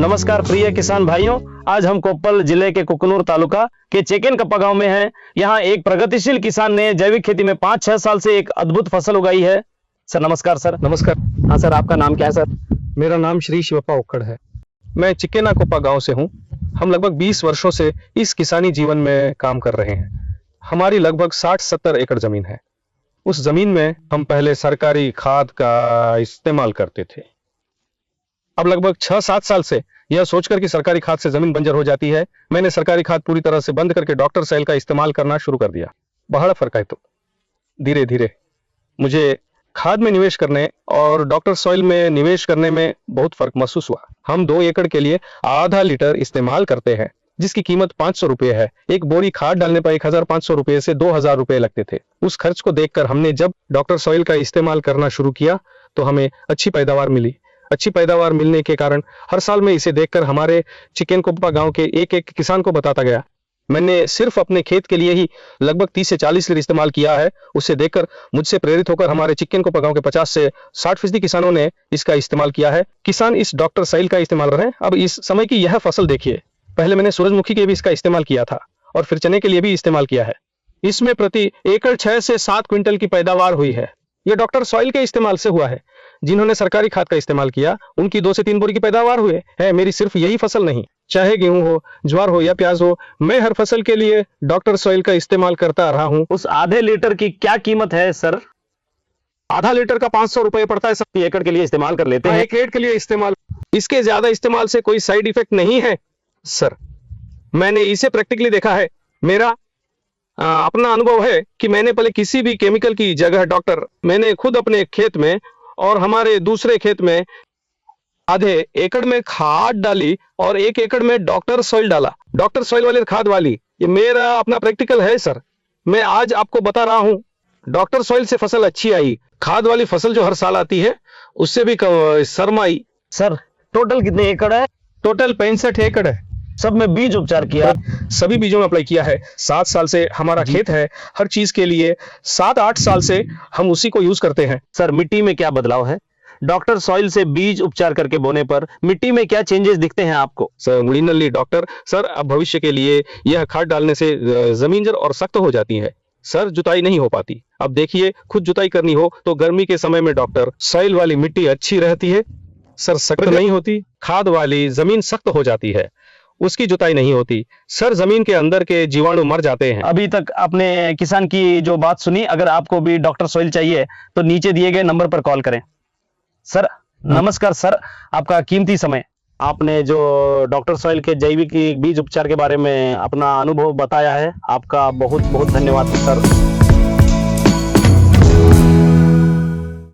नमस्कार प्रिय किसान भाइयों, आज हम कोप्पल जिले के कुकनूर तालुका के चेकेन कप्पा गांव में हैं। यहाँ एक प्रगतिशील किसान ने जैविक खेती में 5-6 साल से एक अद्भुत फसल उगाई है। सर नमस्कार। सर नमस्कार। हाँ सर, आपका नाम क्या है सर? मेरा नाम श्री शिवप्पा उक्कड़ है। मैं चिकेना कोप्पा गांव से हूं। हम लगभग 20 वर्षों से इस किसानी जीवन में काम कर रहे हैं। हमारी लगभग 60-70 एकड़ जमीन है। उस जमीन में हम पहले सरकारी खाद का इस्तेमाल करते थे। अब लगभग 6-7 साल से यह सोचकर कि सरकारी खाद से जमीन बंजर हो जाती है, मैंने सरकारी खाद पूरी तरह से बंद करके डॉक्टर सॉइल का इस्तेमाल करना शुरू कर दिया। बड़ा फर्क है। तो धीरे धीरे मुझे खाद में निवेश करने और डॉक्टर सॉइल में निवेश करने में बहुत फर्क महसूस हुआ। हम 2 एकड़ के लिए आधा लीटर इस्तेमाल करते हैं, जिसकी कीमत 500 रुपये है। एक बोरी खाद डालने पर 1500 रुपये से 2000 रुपये लगते थे। उस खर्च को देखकर हमने जब डॉक्टर सॉइल का इस्तेमाल करना शुरू किया तो हमें अच्छी पैदावार मिली। अच्छी पैदावार मिलने के कारण हर साल में इसे देखकर हमारे चिकेन कोप्पा गांव के एक एक किसान को बताता गया। मैंने सिर्फ अपने खेत के लिए ही लगभग 30 से 40 लीटर इस्तेमाल किया है। उसे देखकर मुझसे प्रेरित होकर हमारे चिकेन कोप्पा गांव के 50 से 60% किसानों ने इसका इस्तेमाल किया है। किसान इस डॉक्टर सॉइल का इस्तेमाल कर रहे हैं। अब इस समय की यह फसल देखिए। पहले मैंने सूरजमुखी के भी इसका इस्तेमाल किया था और फिर चने के लिए भी इस्तेमाल किया है। इसमें प्रति एकड़ 6 से 7 क्विंटल की पैदावार हुई है। यह डॉक्टर सॉइल के इस्तेमाल से हुआ है। जिन्होंने सरकारी खाद का इस्तेमाल किया उनकी 2 से 3 बोरी की पैदावार हुए है। मेरी सिर्फ यही फसल नहीं, चाहे गेहूं हो, ज्वार हो या प्याज हो, मैं हर फसल के लिए डॉक्टर सॉइल का इस्तेमाल करता रहा हूं। उस आधे लीटर की क्या कीमत है सर? आधा लीटर का 500 रुपये पड़ता है। सब एकड़ के लिए इस्तेमाल कर लेते हैं। 1 एकड़ के लिए इस्तेमाल। इसके ज्यादा इस्तेमाल से कोई साइड इफेक्ट नहीं है सर। मैंने इसे प्रैक्टिकली देखा है। मेरा अपना अनुभव है कि मैंने पहले किसी भी केमिकल की जगह मैंने खुद अपने खेत में और हमारे दूसरे खेत में आधे एकड़ में खाद डाली और 1 एकड़ में डॉक्टर सॉइल डाला। डॉक्टर सॉइल वाली खाद वाली, ये मेरा अपना प्रैक्टिकल है सर। मैं आज आपको बता रहा हूं, डॉक्टर सॉइल से फसल अच्छी आई। खाद वाली फसल जो हर साल आती है उससे भी शर्म आई। सर टोटल कितने एकड़ है? टोटल 65 एकड़ है। सब में बीज उपचार किया? सभी बीजों में अप्लाई किया है। 7 साल से हमारा खेत है। हर चीज के लिए 7-8 साल से हम उसी को यूज करते हैं। सर मिट्टी में क्या बदलाव है? डॉक्टर सॉइल से बीज उपचार करके बोने पर मिट्टी में क्या चेंजेस दिखते हैं आपको? सर डॉक्टर सर, अब भविष्य के लिए यह खाद डालने से जमीन जर और सख्त हो जाती है सर, जुताई नहीं हो पाती। अब देखिए, खुद जुताई करनी हो तो गर्मी के समय में डॉक्टर सॉइल वाली मिट्टी अच्छी रहती है सर, सख्त नहीं होती। खाद वाली जमीन सख्त हो जाती है, उसकी जुताई नहीं होती सर, जमीन के अंदर के जीवाणु मर जाते हैं। अभी तक आपने किसान की जो बात सुनी, अगर आपको भी डॉक्टर सॉइल चाहिए तो नीचे दिए गए नंबर पर कॉल करें। सर नमस्कार। सर आपका कीमती समय, आपने जो डॉक्टर सॉइल के जैविक बीज उपचार के बारे में अपना अनुभव बताया है, आपका बहुत बहुत धन्यवाद सर।